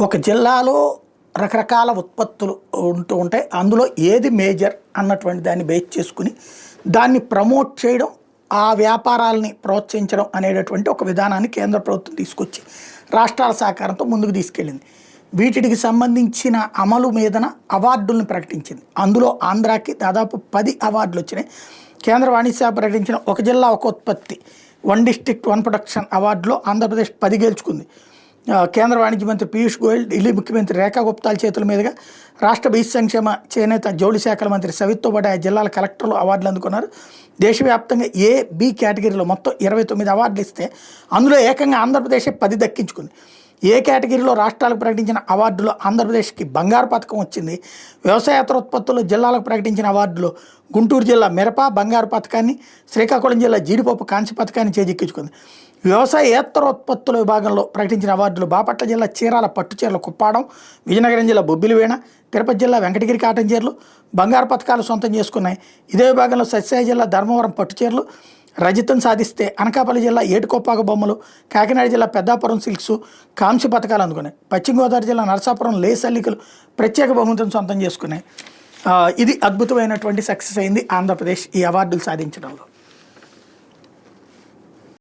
ఒక జిల్లాలో రకరకాల ఉత్పత్తులు ఉంటూ ఉంటాయి. అందులో ఏది మేజర్ అన్నటువంటి దాన్ని బేస్ చేసుకుని దాన్ని ప్రమోట్ చేయడం, ఆ వ్యాపారాలని ప్రోత్సహించడం అనేటటువంటి ఒక విధానాన్ని కేంద్ర ప్రభుత్వం తీసుకొచ్చి రాష్ట్రాల సహకారంతో ముందుకు తీసుకెళ్ళింది. వీటికి సంబంధించిన అమలు మీదన అవార్డులను ప్రకటించింది. అందులో ఆంధ్రాకి దాదాపు 10 అవార్డులు వచ్చినాయి. కేంద్ర వాణిజ్య శాఖ ప్రకటించిన ఒక జిల్లా ఒక ఉత్పత్తి, 1 డిస్ట్రిక్ట్ 1 ప్రొడక్షన్ అవార్డులో ఆంధ్రప్రదేశ్ 10 గెలుచుకుంది. కేంద్ర వాణిజ్య మంత్రి పీయూష్ గోయల్, ఢిల్లీ ముఖ్యమంత్రి రేఖా గుప్తాల చేతుల మీదుగా రాష్ట్ర బీసీ సంక్షేమ చేనేత జౌళి శాఖల మంత్రి సవిత్తో పాటు ఆ జిల్లాల కలెక్టర్లు అవార్డులు అందుకున్నారు. దేశవ్యాప్తంగా ఏ, బి కేటగిరీలో మొత్తం 29 అవార్డులు ఇస్తే అందులో ఏకంగా ఆంధ్రప్రదేశ్ 10 దక్కించుకుంది. ఏ కేటగిరీలో రాష్ట్రాలకు ప్రకటించిన అవార్డులో ఆంధ్రప్రదేశ్కి బంగారు పథకం వచ్చింది. వ్యవసాయేతర ఉత్పత్తుల్లో జిల్లాలకు ప్రకటించిన అవార్డులో గుంటూరు జిల్లా మిరప బంగారు పథకాన్ని, శ్రీకాకుళం జిల్లా జీడిపప్పు కాంస్య పథకాన్ని చేజిక్కించుకుంది. వ్యవసాయేతర ఉత్పత్తుల విభాగంలో ప్రకటించిన అవార్డులు బాపట్ల జిల్లా చీరాల పట్టు చీరల కుప్పాడం, విజయనగరం జిల్లా బొబ్బిలివేణ, తిరుపతి జిల్లా వెంకటగిరి కాటన్ చీరలు బంగారు పథకాలు సొంతం చేసుకున్నాయి. ఇదే విభాగంలో సత్యసాయి జిల్లా ధర్మవరం పట్టు చీరలు రజతం సాధిస్తే, అనకాపల్లి జిల్లా ఏటుకొప్పాక బొమ్మలు, కాకినాడ జిల్లా పెద్దాపురం సిల్క్స్ కాంస్య పథకాలు అందుకున్నాయి. పశ్చిమ గోదావరి జిల్లా నరసాపురం లేస్ అల్లికలు ప్రత్యేక బహుమతిని సొంతం చేసుకున్నాయి. ఇది అద్భుతమైనటువంటి సక్సెస్ అయింది ఆంధ్రప్రదేశ్ ఈ అవార్డులు సాధించడంలో.